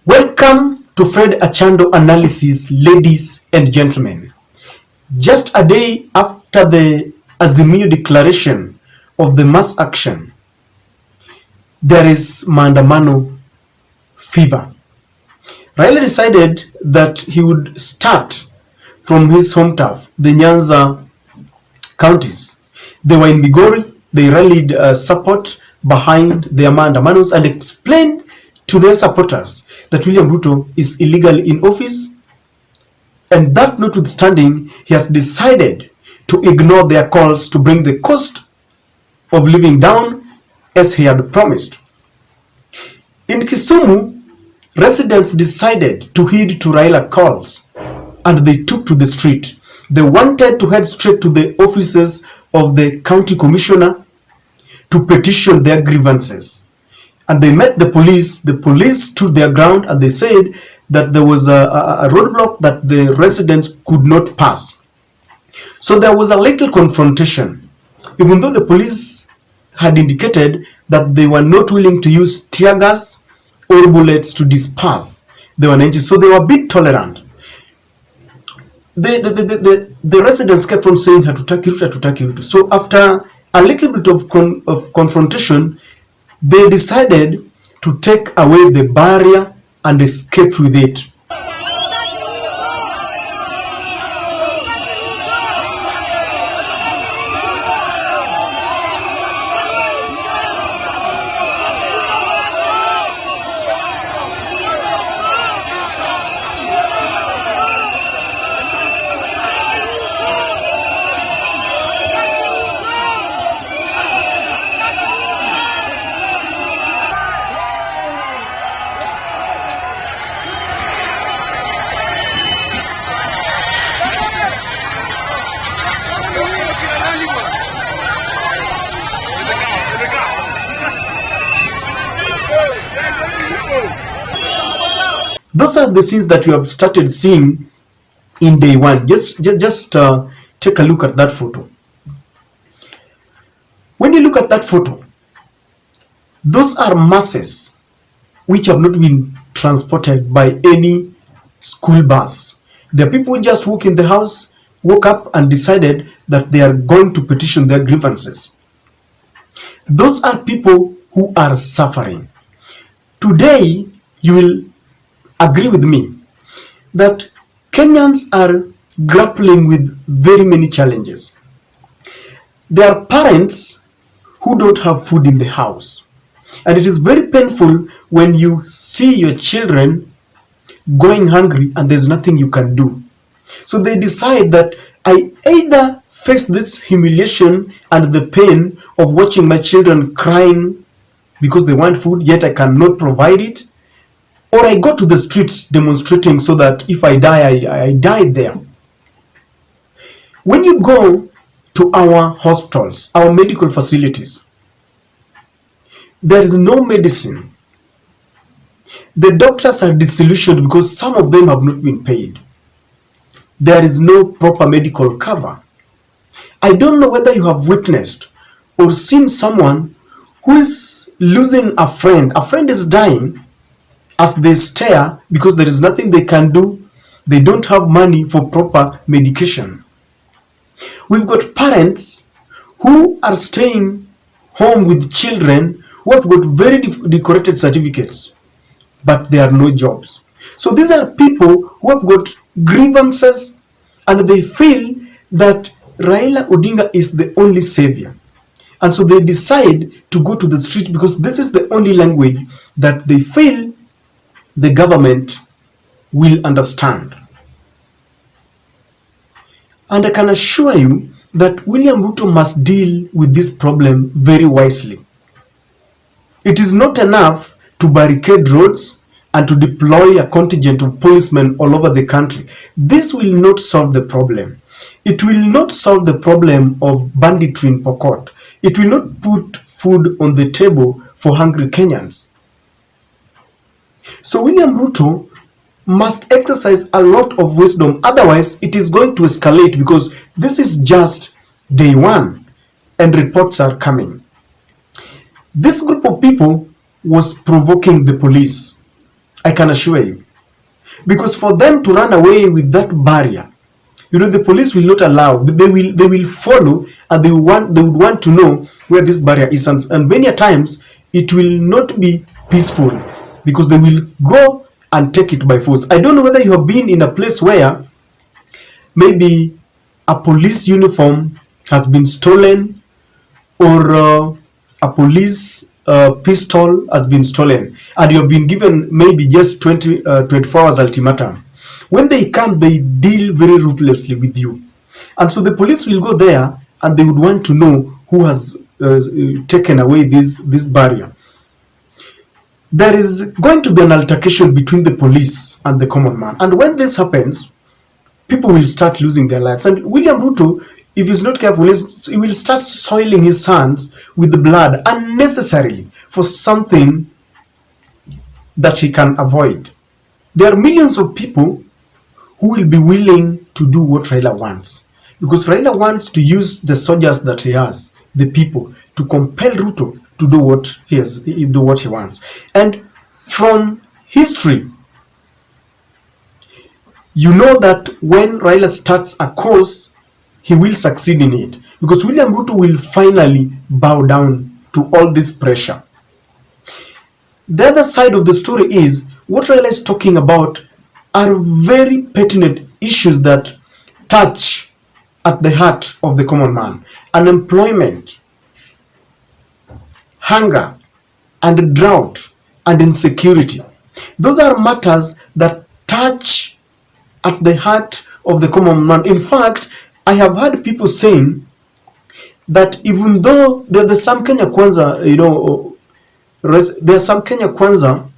Welcome to Fred Achando Analysis, ladies and gentlemen. Just a day after the Azimio declaration of the mass action, there is maandamano fever. Raila decided that he would start from his home turf, the Nyanza counties. They were in Migori. They rallied support behind their maandamanos and explained to their supporters that William Ruto is illegally in office, and that notwithstanding, he has decided to ignore their calls to bring the cost of living down as he had promised. In Kisumu, residents decided to heed to Raila calls and they took to the street. They wanted to head straight to the offices of the county commissioner to petition their grievances. And they met the police. The police stood their ground and they said that there was a roadblock that the residents could not pass. So there was a little confrontation, even though the police had indicated that they were not willing to use tear gas or bullets to disperse the wananchi. So they were a bit tolerant. The residents kept on saying hatutaki Ruto, hatutaki Ruto. So after a little bit of confrontation, they decided to take away the barrier and escape with it. Those are the scenes that you have started seeing in day one. Just take a look at that photo. When you look at that photo, those are masses which have not been transported by any school bus. The are people who just woke in the house, woke up and decided that they are going to petition their grievances. Those are people who are suffering. Today, you will agree with me that Kenyans are grappling with very many challenges. There are parents who don't have food in the house, and it is very painful when you see your children going hungry and there's nothing you can do. So they decide that I either face this humiliation and the pain of watching my children crying because they want food, yet I cannot provide it, or I go to the streets demonstrating so that if I die, I die there. When you go to our hospitals, our medical facilities, there is no medicine. The doctors are disillusioned because some of them have not been paid. There is no proper medical cover. I don't know whether you have witnessed or seen someone who is losing a friend. A friend is dying as they stare because there is nothing they can do. They don't have money for proper medication. We've got parents who are staying home with children who have got very decorated certificates, but there are no jobs. So these are people who have got grievances and they feel that Raila Odinga is the only savior. And so they decide to go to the street because this is the only language that they feel the government will understand. And I can assure you that William Ruto must deal with this problem very wisely. It is not enough to barricade roads and to deploy a contingent of policemen all over the country. This will not solve the problem. It will not solve the problem of banditry in Pokot. It will not put food on the table for hungry Kenyans. So William Ruto must exercise a lot of wisdom, otherwise it is going to escalate, because this is just day one and reports are coming. This group of people was provoking the police. I can assure you. Because for them to run away with that barrier, the police will not allow. They will follow, and they would want to know where this barrier is, and many a times it will not be peaceful, because they will go and take it by force. I don't know whether you have been in a place where maybe a police uniform has been stolen, or a police pistol has been stolen, and you have been given maybe just 24 hours ultimatum. When they come, they deal very ruthlessly with you, and so the police will go there and they would want to know who has taken away this barrier. There is going to be an altercation between the police and the common man, and when this happens, people will start losing their lives. And William Ruto, if he's not careful, he will start soiling his hands with the blood unnecessarily for something that he can avoid. There are millions of people who will be willing to do what Raila wants, because Raila wants to use the soldiers that he has, the people, to compel Ruto to do what he wants. And from history, you know that when Raila starts a cause, he will succeed in it, because William Ruto will finally bow down to all this pressure. The other side of the story is what Raila is talking about are very pertinent issues that touch at the heart of the common man. Unemployment, hunger, and drought, and insecurity. Those are matters that touch at the heart of the common man. In fact, I have heard people saying that even though there's some Kenya Kwanza, there's some Kenya Kwanza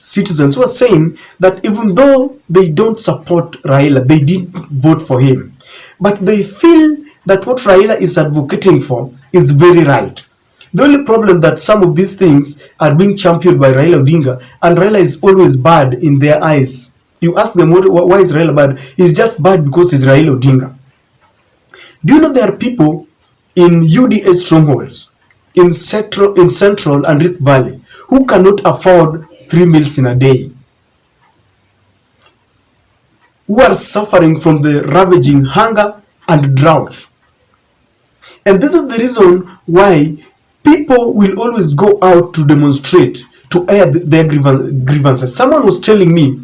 citizens who are saying that even though they don't support Raila, they didn't vote for him, but they feel that what Raila is advocating for is very right. The only problem that some of these things are being championed by Raila Odinga, and Raila is always bad in their eyes. You ask them why is Raila bad? He's just bad because he's Raila Odinga. Do you know there are people in UDA strongholds in Central and Rift Valley who cannot afford 3 meals in a day, who are suffering from the ravaging hunger and drought? And this is the reason why people will always go out to demonstrate, to air their grievances. Someone was telling me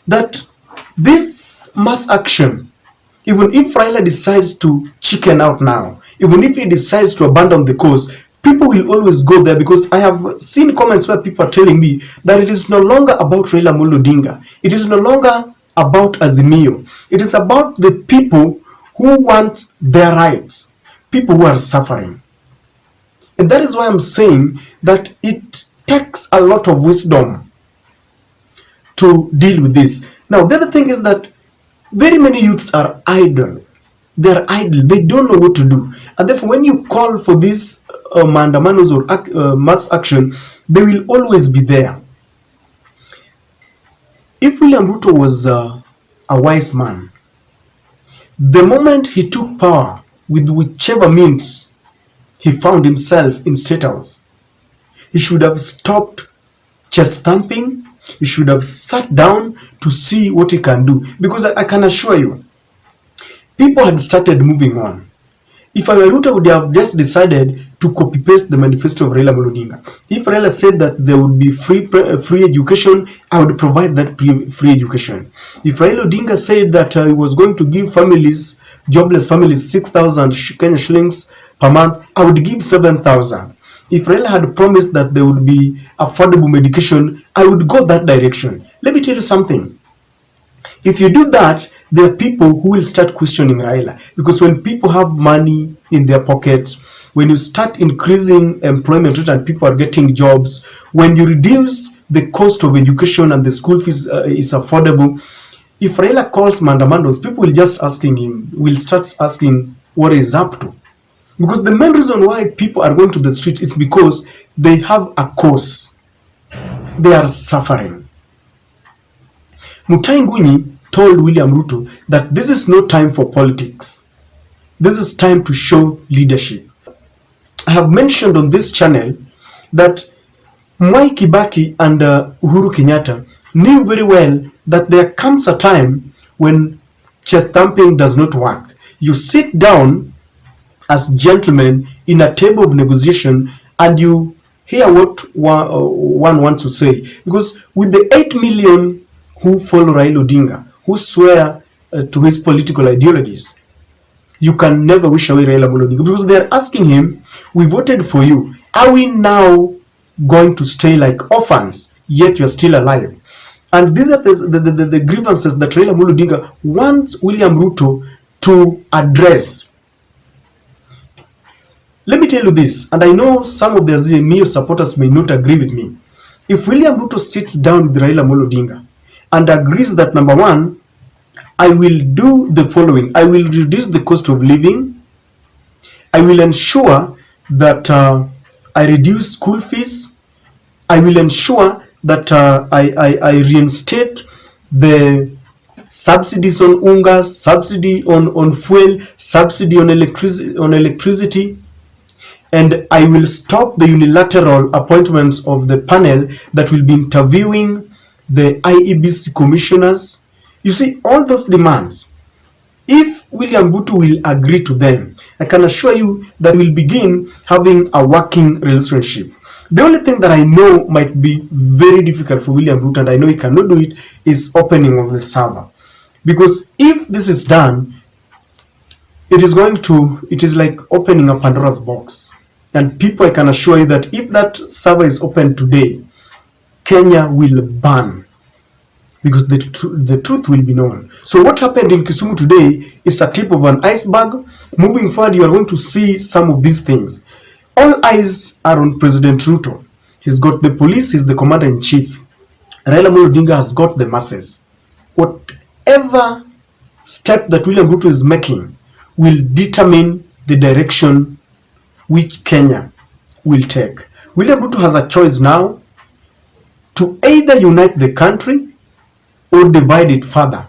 that this mass action, even if Raila decides to chicken out now, even if he decides to abandon the cause, people will always go there, because I have seen comments where people are telling me that it is no longer about Raila Amolo Odinga. It is no longer about Azimio. It is about the people who want their rights, people who are suffering. And that is why I'm saying that it takes a lot of wisdom to deal with this. Now, the other thing is that very many youths are idle. They are idle. They don't know what to do. And therefore, when you call for these mandamanos or mass action, they will always be there. If William Ruto was a wise man, the moment he took power with whichever means he found himself in statehouse, he should have stopped chest thumping. He should have sat down to see what he can do, because I can assure you, people had started moving on. If I were Ruto, I would have just decided to copy paste the manifesto of Raila Amolo Odinga. If Raila said that there would be free education, I would provide that free education. If Raila Odinga said that he was going to give jobless families 6,000 Kenya shillings per month, I would give 7,000. If Raila had promised that there would be affordable medication, I would go that direction. Let me tell you something. If you do that, there are people who will start questioning Raila, because when people have money in their pockets, when you start increasing employment rate and people are getting jobs, when you reduce the cost of education and the school fees is affordable, if Raila calls mandamandos, people will start asking what he's up to. Because the main reason why people are going to the street is because they have a cause. They are suffering. Mutahi Ngunyi told William Ruto that this is no time for politics. This is time to show leadership. I have mentioned on this channel that Mwai Kibaki and Uhuru Kenyatta knew very well that there comes a time when chest thumping does not work. You sit down as gentlemen in a table of negotiation and you hear what one wants to say. Because with the 8 million who follow Raila Odinga, who swear to his political ideologies, you can never wish away Raila Odinga, because they are asking him, we voted for you. Are we now going to stay like orphans, yet you're still alive? And these are the grievances that Raila Odinga wants William Ruto to address. Let me tell you this, and I know some of the Azimio supporters may not agree with me. If William Ruto sits down with Raila Odinga and agrees that, number one, I will do the following: I will reduce the cost of living, I will ensure that I reduce school fees, I will ensure that I reinstate the subsidies on UNGA, subsidy on fuel, subsidy on electricity, and I will stop the unilateral appointments of the panel that will be interviewing the IEBC commissioners. You see, all those demands, if William Ruto will agree to them, I can assure you that we'll begin having a working relationship. The only thing that I know might be very difficult for William Ruto, and I know he cannot do it, is opening of the server. Because if this is done, it is like opening a Pandora's box. And people, I can assure you that if that server is opened today, Kenya will burn, because the truth will be known. So what happened in Kisumu today is a tip of an iceberg. Moving forward, you are going to see some of these things. All eyes are on President Ruto. He's got the police, he's the commander-in-chief. Raila Odinga has got the masses. Whatever step that William Ruto is making will determine the direction which Kenya will take. William Ruto has a choice now to either unite the country or divide it further,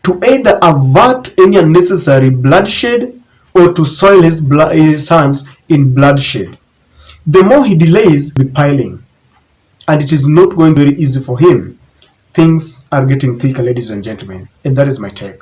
to either avert any unnecessary bloodshed or to soil his hands in bloodshed. The more he delays, the piling, and it is not going very easy for him. Things are getting thicker, ladies and gentlemen, and that is my take.